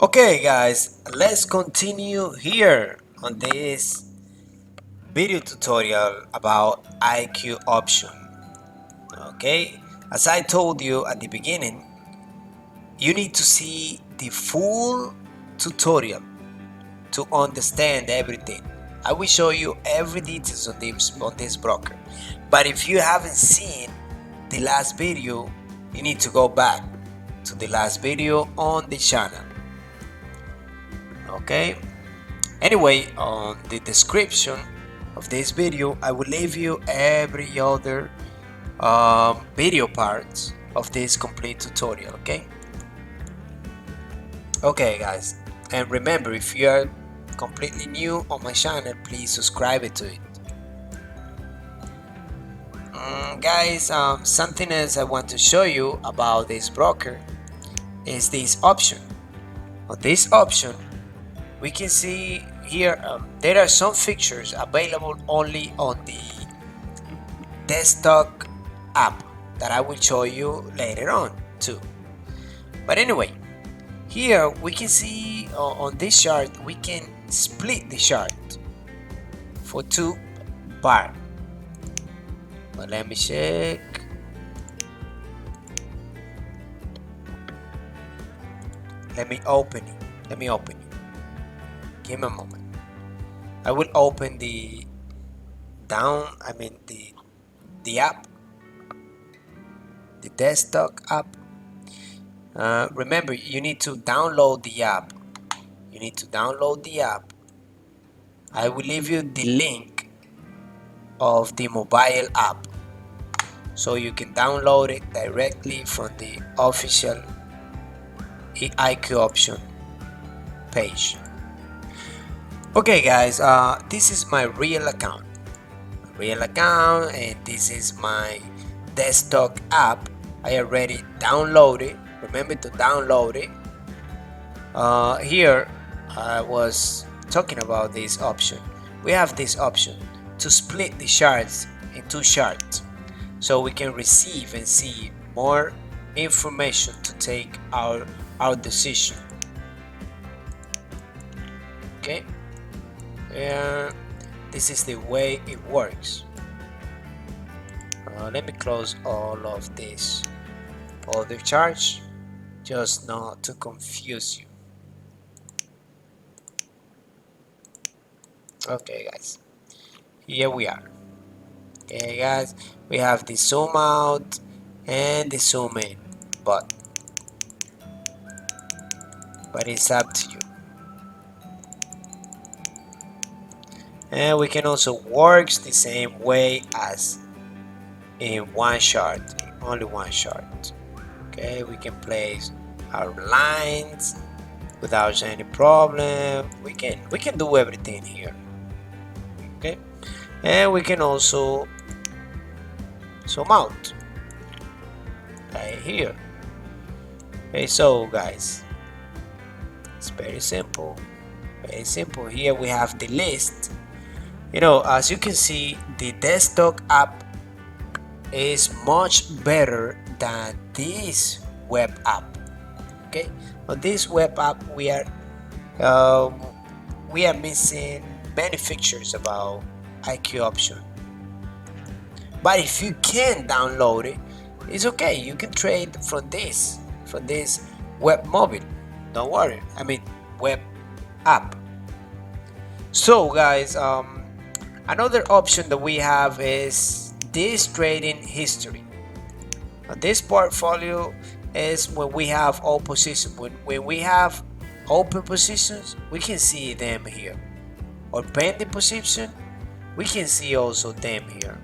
Okay guys, let's continue here on this video tutorial about Iqoption. Okay, as I told you at the beginning, you need to see the full tutorial to understand everything. I will show you every details on this broker, but if you haven't seen the last video, you need to go back to the last video on the channel. Okay, anyway, on the description of this video I will leave you every other video parts of this complete tutorial. Okay guys, and remember, if you are completely new on my channel, please subscribe to it. Guys, something else I want to show you about this broker is this option. On this option we can see here there are some features available only on the desktop app that I will show you later on too. But anyway, here we can see on this chart we can split the chart for two bars. But let me check. Let me open it. Give me a moment. I will open the app, the desktop app. Remember, you need to download the app. I will leave you the link of the mobile app so you can download it directly from the official Iqoption page. Okay guys, this is my real account, and this is my desktop app. I already downloaded. Remember to download it. Here I was talking about this option. We have this option to split the charts in two charts so we can receive and see more information to take our decision. Okay, this is the way it works. Let me close all of this other charts just not to confuse you. Okay guys, here we are. Okay guys, we have the zoom out and the zoom in, but it's up to you. And we can also work the same way as in one chart, only one chart. Okay, we can place our lines without any problem. We can do everything here. Okay, and we can also zoom out right here. Okay, so guys, it's very simple. Here we have the list. As you can see, the desktop app is much better than this web app. Okay, on this web app we are missing many features about Iqoption. But if you can download it, it's okay. You can trade from this web mobile. Don't worry. Web app. So guys, another option that we have is this trading history. This portfolio is when we have all positions. When we have open positions, we can see them here. Or pending position, we can see also them here.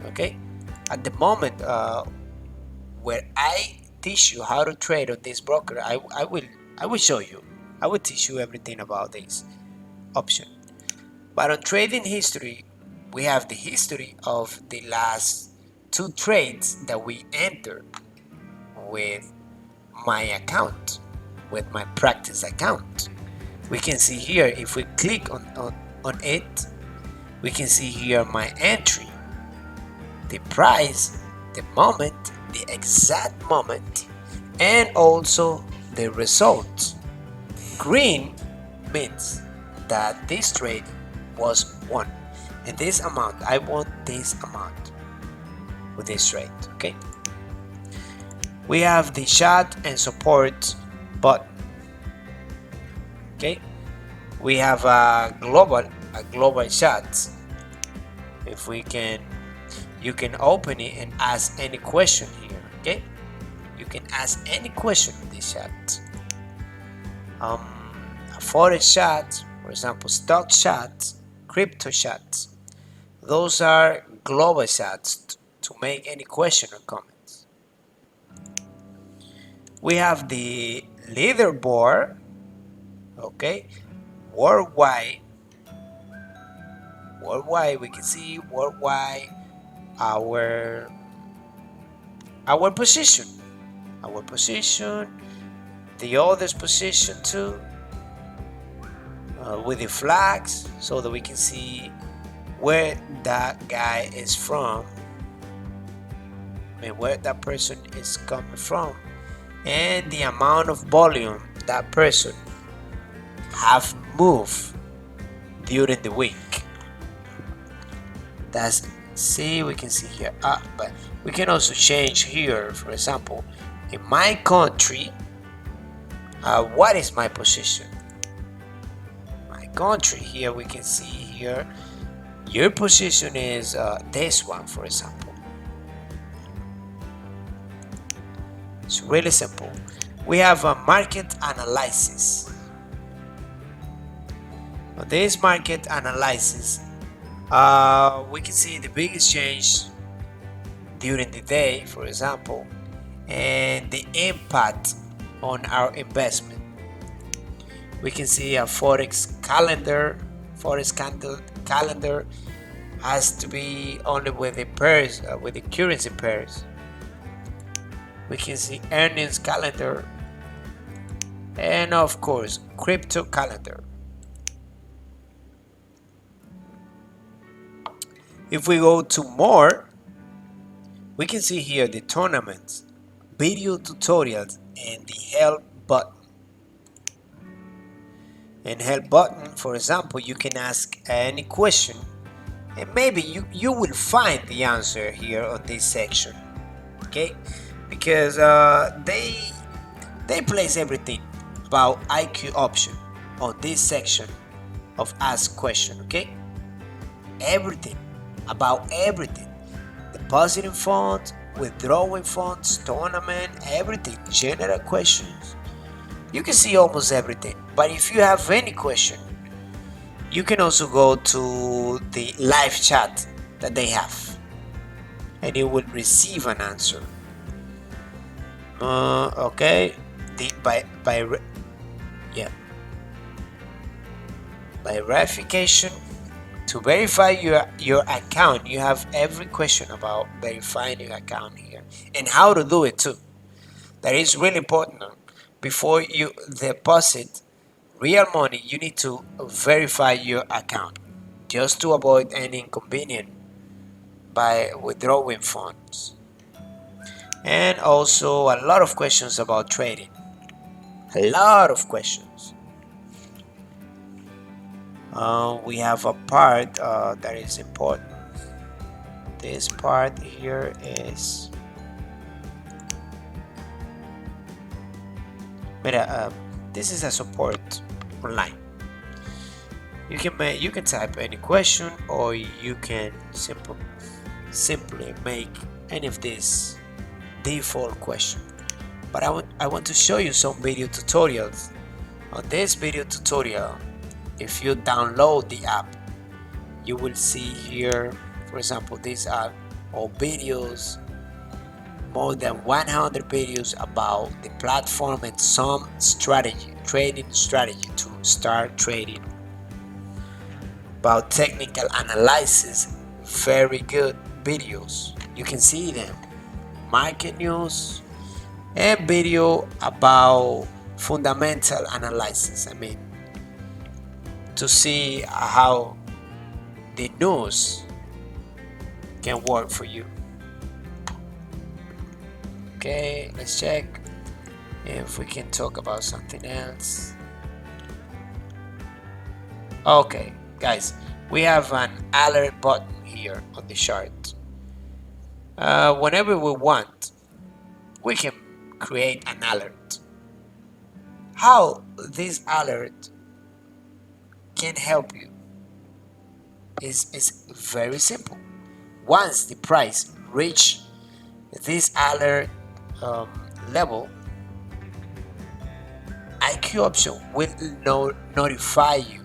Okay, at the moment where I teach you how to trade on this broker, I will show you. I will teach you everything about this option. But on trading history, we have the history of the last two trades that we entered with my account, with my practice account. We can see here, if we click on it, we can see here my entry, the price, the moment, the exact moment, and also the result. Green means that this trade was won, and this amount, I want this amount with this trade. Okay, we have the shot and support button. Okay, we have a global shot. If we can, you can open it and ask any question here. Okay, you can ask any question in this chat. A forex chat, for example, stock chat, crypto chat. Those are global chats to make any question or comments. We have the leaderboard. Okay, worldwide. We can see worldwide our position, the others position too, with the flags, so that we can see where that guy is from and where that person is coming from, and the amount of volume that person have moved during the week. That's, see, we can see here, but we can also change here. For example, in my country, what is my position? My country, here we can see here, your position is this one, for example. It's really simple. We have a market analysis. On this market analysis, we can see the biggest change during the day, for example, and the impact on our investment. We can see a forex calendar. Calendar has to be only with the pairs, with the currency pairs. We can see earnings calendar, and of course crypto calendar. If we go to more, we can see here the tournaments, video tutorials, and the help button. In help button, for example, you can ask any question, and maybe you will find the answer here on this section. Okay, because they place everything about Iqoption on this section of ask question. Okay, everything about everything, depositing funds, withdrawing funds, tournament, everything, general questions. You can see almost everything. But if you have any question, you can also go to the live chat that they have, and you will receive an answer. Okay, by verification. To verify your account, you have every question about verifying your account here, and how to do it too. That is really important. Before you deposit real money, you need to verify your account, just to avoid any inconvenience by withdrawing funds. And also a lot of questions about trading. A lot of questions. We have a part that is important. This part here is, this is a support online. You can type any question, or you can simply make any of these default question. But I want to show you some video tutorials. On this video tutorial, if you download the app, you will see here, for example, these are all videos, more than 100 videos about the platform and some trading strategy to start trading, about technical analysis, very good videos. You can see them, market news, and video about fundamental analysis. To see how the news can work for you. Okay, let's check. If we can talk about something else. Okay, guys, we have an alert button here on the chart. Whenever we want, we can create an alert. How this alert can help you is very simple. Once the price reach this alert um, level, Iqoption will notify you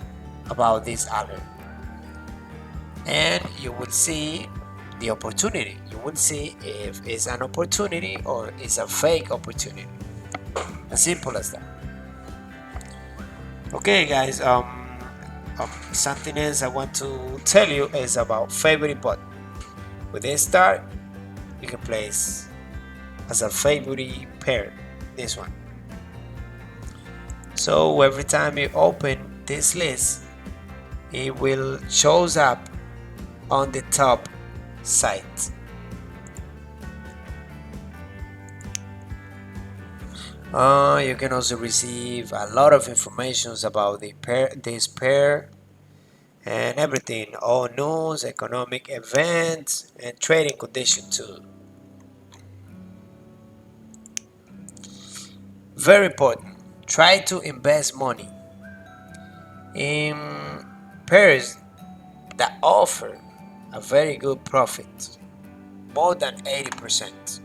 about this alert, and you will see the opportunity. You will see if it's an opportunity or it's a fake opportunity. As simple as that. Okay, guys. Something else I want to tell you is about favorite button. With this start, you can place as a favorite pair this one. So every time you open this list, it will shows up on the top side. You can also receive a lot of information about this pair and everything, all news, economic events, and trading conditions too. Very important. Try to invest money in pairs that offer a very good profit, more than 80%.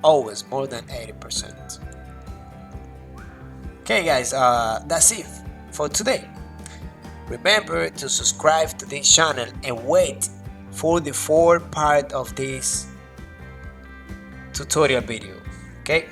Always more than 80%. Okay, guys, that's it for today. Remember to subscribe to this channel and wait for the fourth part of this tutorial video. Okay.